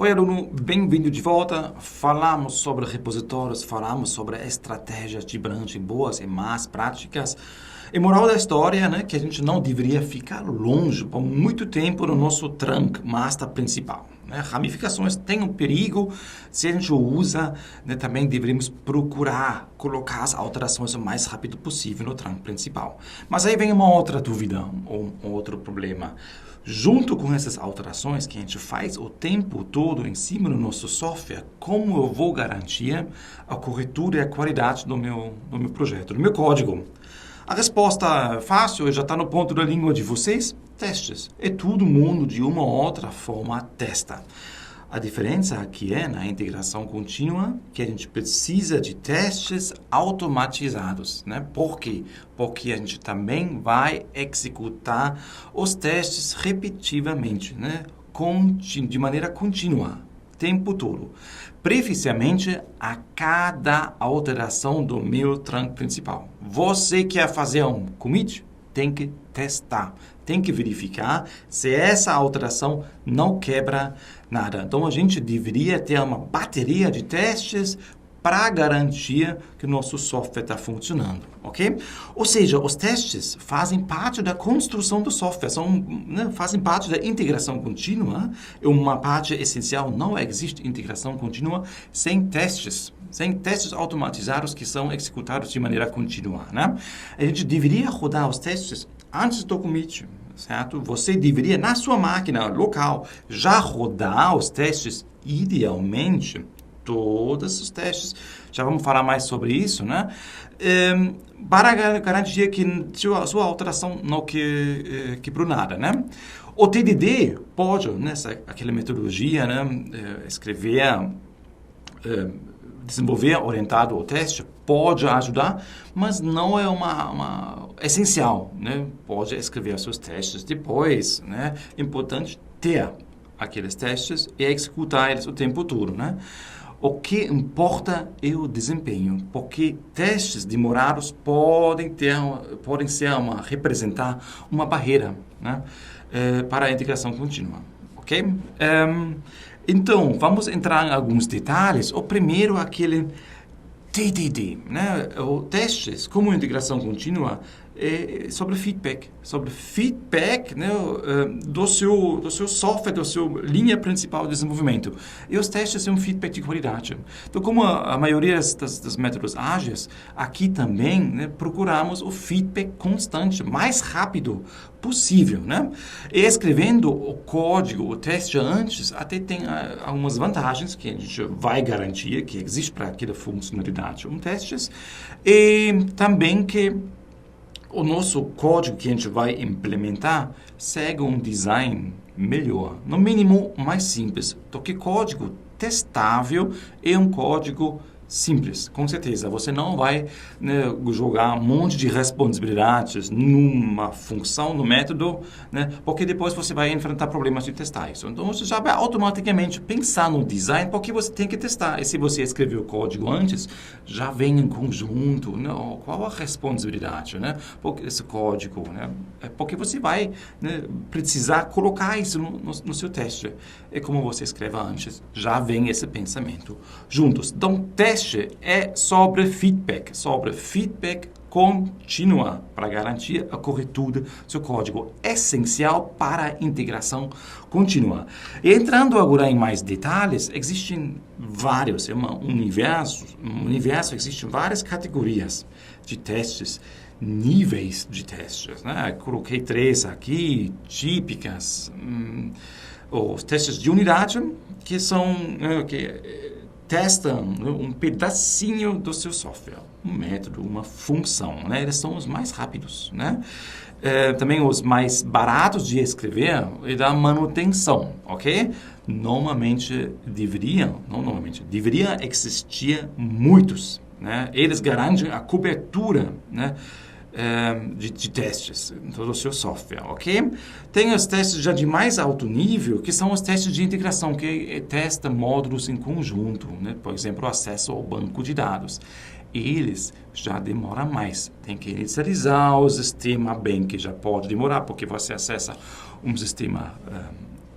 Oi, aluno, bem-vindo de volta. Falamos sobre repositórios, falamos sobre estratégias de branch boas e más práticas. E moral da história, né, que a gente não deveria ficar longe por muito tempo do nosso trunk master principal. Né? Ramificações têm um perigo, se a gente usa, né, também deveríamos procurar colocar as alterações o mais rápido possível no trunk principal. Mas aí vem uma outra dúvida, um outro problema. Junto com essas alterações que a gente faz o tempo todo em cima do nosso software, como eu vou garantir a corretura e a qualidade do meu projeto, do meu código? A resposta fácil já está no ponto da língua de vocês: testes. E todo mundo, de uma ou outra forma, testa. A diferença aqui é na integração contínua que a gente precisa de testes automatizados, né? Por quê? Porque a gente também vai executar os testes repetitivamente, né? De maneira contínua, tempo todo. Preferencialmente a cada alteração do meu trunk principal. Você quer fazer um commit? Tem que testar, tem que verificar se essa alteração não quebra nada. Então, a gente deveria ter uma bateria de testes para garantir que o nosso software está funcionando, ok? Ou seja, os testes fazem parte da construção do software, fazem parte da integração contínua. É uma parte essencial. Não existe integração contínua sem testes automatizados que são executados de maneira contínua, né? A gente deveria rodar os testes antes do commit, certo? Você deveria, na sua máquina local, já rodar os testes, idealmente, todos os testes. Já vamos falar mais sobre isso, né? Para garantir que sua alteração não quebrou nada, né? O TDD pode, aquela metodologia, né? Desenvolver orientado ao teste, pode ajudar, mas não é uma essencial, né? Pode escrever seus testes depois, né? É importante ter aqueles testes e executar eles o tempo todo, né? O que importa é o desempenho, porque testes demorados podem representar uma barreira, né? Para a integração contínua, ok? Então, vamos entrar em alguns detalhes. O primeiro, aquele TDD, né? O testes como integração contínua é sobre feedback, né? do seu software, da sua linha principal de desenvolvimento. E os testes são feedback de qualidade. Então, como a maioria dos métodos ágeis, aqui também, né, procuramos o feedback constante, mais rápido possível, né? E escrevendo o código, o teste antes, até tem algumas vantagens que a gente vai garantir que existe para aquela funcionalidade. Testes, e também que o nosso código que a gente vai implementar segue um design melhor, no mínimo mais simples, porque código testável é um código simples, com certeza. Você não vai, né, jogar um monte de responsabilidades numa função, no método, né, porque depois você vai enfrentar problemas de testar isso. Então, você já vai automaticamente pensar no design, porque você tem que testar. E se você escreveu o código antes, já vem em conjunto, né, qual a responsabilidade, né, porque esse código, né, porque você vai, né, precisar colocar isso no seu teste. E como você escreve antes, já vem esse pensamento juntos. Então, teste é sobre feedback contínua para garantir a corretura do seu código, essencial para a integração contínua. E entrando agora em mais detalhes, existem vários, um universo, existem várias categorias de testes, níveis de testes, né? Coloquei 3 aqui, típicas, os testes de unidade, que são testam um pedacinho do seu software, um método, uma função, né? Eles são os mais rápidos, né? Também os mais baratos de escrever e da manutenção, ok? Deveria existir muitos, né? Eles garantem a cobertura, né, de testes em todo o seu software, ok? Tem os testes já de mais alto nível, que são os testes de integração, que testa módulos em conjunto, né? Por exemplo, o acesso ao banco de dados. Eles já demoram mais. Tem que inicializar o sistema bem, que já pode demorar, porque você acessa um sistema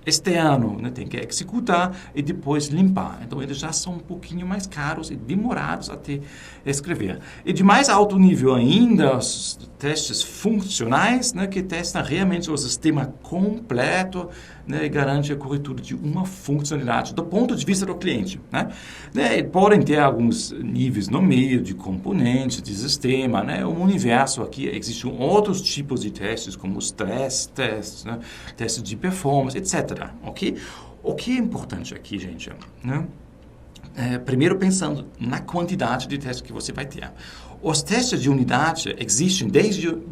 externo, né? Tem que executar e depois limpar. Então, eles já são um pouquinho mais caros e demorados até escrever. E de mais alto nível ainda, os testes funcionais, né? Que testam realmente o sistema completo, né? E garante a cobertura de uma funcionalidade do ponto de vista do cliente, né? E podem ter alguns níveis no meio de componentes, de sistema, né? Um universo aqui, existem outros tipos de testes, como os stress tests, né? Testes de performance, etc. Ok? O que é importante aqui, gente, né? Primeiro pensando na quantidade de testes que você vai ter. Os testes de unidade existem desde o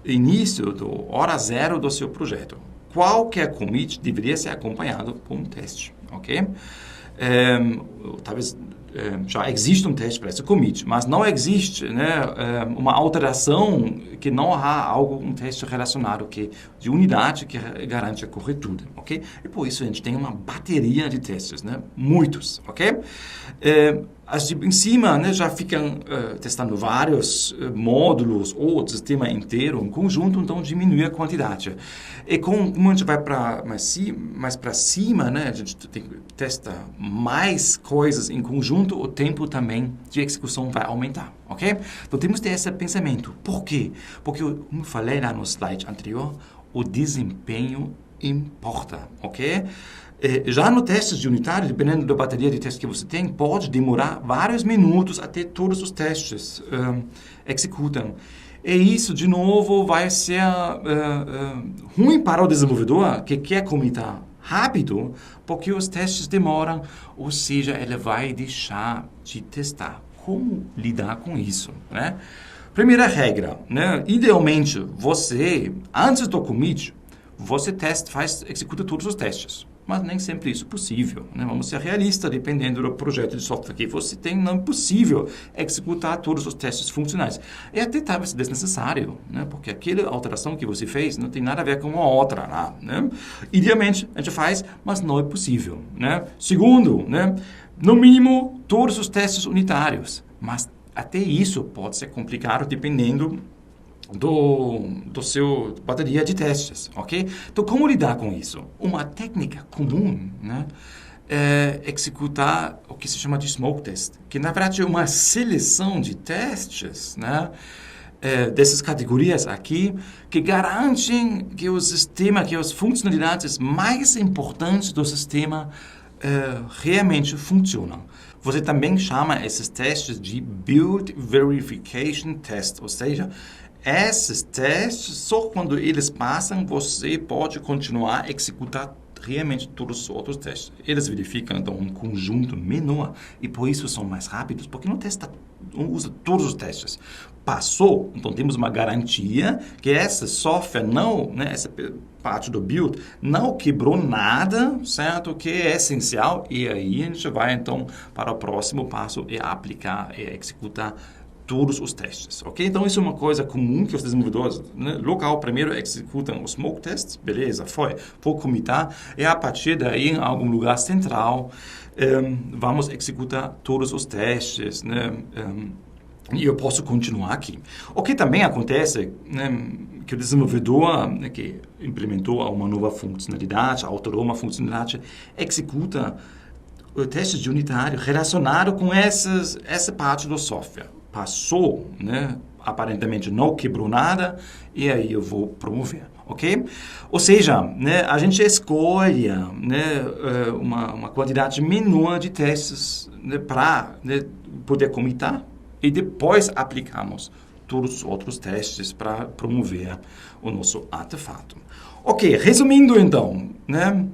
início, do hora zero do seu projeto. Qualquer commit deveria ser acompanhado por um teste, ok? Talvez já existe um teste para esse commit, mas não existe, né, uma alteração que não há um teste relacionado de unidade que garante a corretura, ok? E por isso a gente tem uma bateria de testes, né? Muitos, ok? As de em cima, né, já ficam testando vários módulos ou o sistema inteiro em conjunto, então diminui a quantidade. E como a gente vai mais para cima, né, a gente testa mais coisas em conjunto, o tempo também de execução vai aumentar, ok? Então temos que ter esse pensamento. Por quê? Porque, como eu falei lá no slide anterior, o desempenho importa, ok? Já no teste de unitário, dependendo da bateria de testes que você tem, pode demorar vários minutos até todos os testes executam. E isso, de novo, vai ser ruim para o desenvolvedor que quer commitar rápido, porque os testes demoram, ou seja, ele vai deixar de testar. Como lidar com isso, né? Primeira regra, né? Idealmente, você, antes do commit, você executa todos os testes. Mas nem sempre isso é possível, né? Vamos ser realistas, dependendo do projeto de software que você tem, não é possível executar todos os testes funcionais. E até talvez desnecessário, né? Porque aquela alteração que você fez não tem nada a ver com a outra lá, né? Idealmente, a gente faz, mas não é possível, né? Segundo, né? No mínimo, todos os testes unitários. Mas até isso pode ser complicado, dependendo do seu bateria de testes, ok? Então, como lidar com isso? Uma técnica comum, né, é executar o que se chama de smoke test, que na verdade é uma seleção de testes, né, dessas categorias aqui, que garantem que o sistema, que as funcionalidades mais importantes do sistema realmente funcionam. Você também chama esses testes de Build Verification Test, ou seja, esses testes, só quando eles passam, você pode continuar a executar realmente todos os outros testes. Eles verificam, então, um conjunto menor e, por isso, são mais rápidos, porque não usa todos os testes. Passou, então temos uma garantia que esse software essa parte do build não quebrou nada, certo? Que é essencial, e aí a gente vai, então, para o próximo passo, aplicar e executar todos os testes, ok? Então, isso é uma coisa comum que os desenvolvedores, né, local primeiro executam os smoke tests, beleza, vou commitar, e a partir daí, em algum lugar central, vamos executar todos os testes, né? E eu posso continuar aqui. O que também acontece, né, que o desenvolvedor, né, que implementou uma nova funcionalidade, alterou uma funcionalidade, executa o teste de unitário relacionado com essa parte do software. Passou, né? Aparentemente não quebrou nada, e aí eu vou promover, ok? Ou seja, né, a gente escolhe, né, uma quantidade menor de testes, né, para, né, poder commitar, e depois aplicamos todos os outros testes para promover o nosso artefato. Ok, resumindo então, né?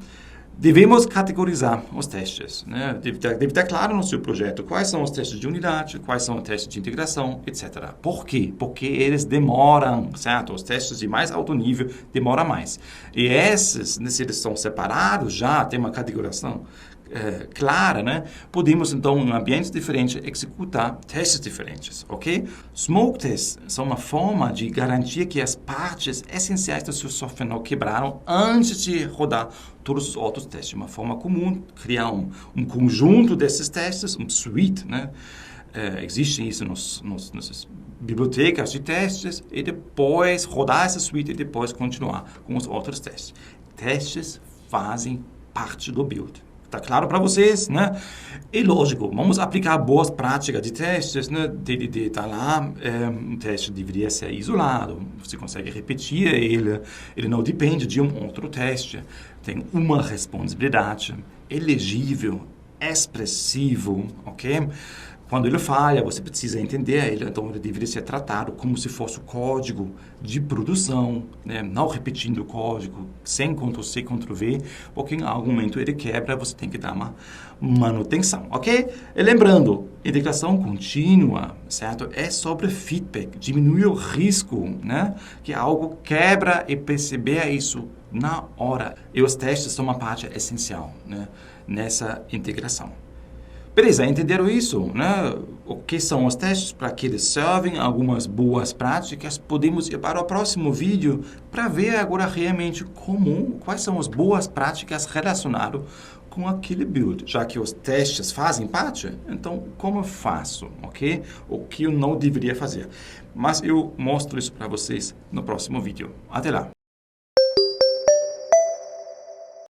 Devemos categorizar os testes, né? Deve estar claro no seu projeto quais são os testes de unidade, quais são os testes de integração, etc. Por quê? Porque eles demoram, certo? Os testes de mais alto nível demoram mais. E esses, se eles são separados, já tem uma categorização clara, né? Podemos, então, em ambientes diferentes, executar testes diferentes, ok? Smoke tests são uma forma de garantir que as partes essenciais do seu software não quebraram antes de rodar todos os outros testes. Uma forma comum, criar um conjunto desses testes, um suite, né? Existe isso nas bibliotecas de testes, e depois rodar essa suite e depois continuar com os outros testes. Testes fazem parte do build. Tá claro para vocês, né? E lógico, vamos aplicar boas práticas de testes, né? TDD tá lá, um teste deveria ser isolado, você consegue repetir ele não depende de um outro teste, tem uma responsabilidade, é legível, expressivo, ok? Quando ele falha, você precisa entender ele, então ele deveria ser tratado como se fosse o código de produção, né? Não repetindo o código, sem Ctrl+C, Ctrl+V, porque em algum momento ele quebra, você tem que dar uma manutenção, ok? E lembrando, integração contínua, certo? É sobre feedback, diminui o risco, né? Que algo quebra e perceber isso na hora. E os testes são uma parte essencial, né? Nessa integração. Beleza, entenderam isso, né? O que são os testes, para que eles servem, algumas boas práticas. Podemos ir para o próximo vídeo para ver agora realmente quais são as boas práticas relacionadas com aquele build. Já que os testes fazem parte, então como eu faço, ok? O que eu não deveria fazer. Mas eu mostro isso para vocês no próximo vídeo. Até lá!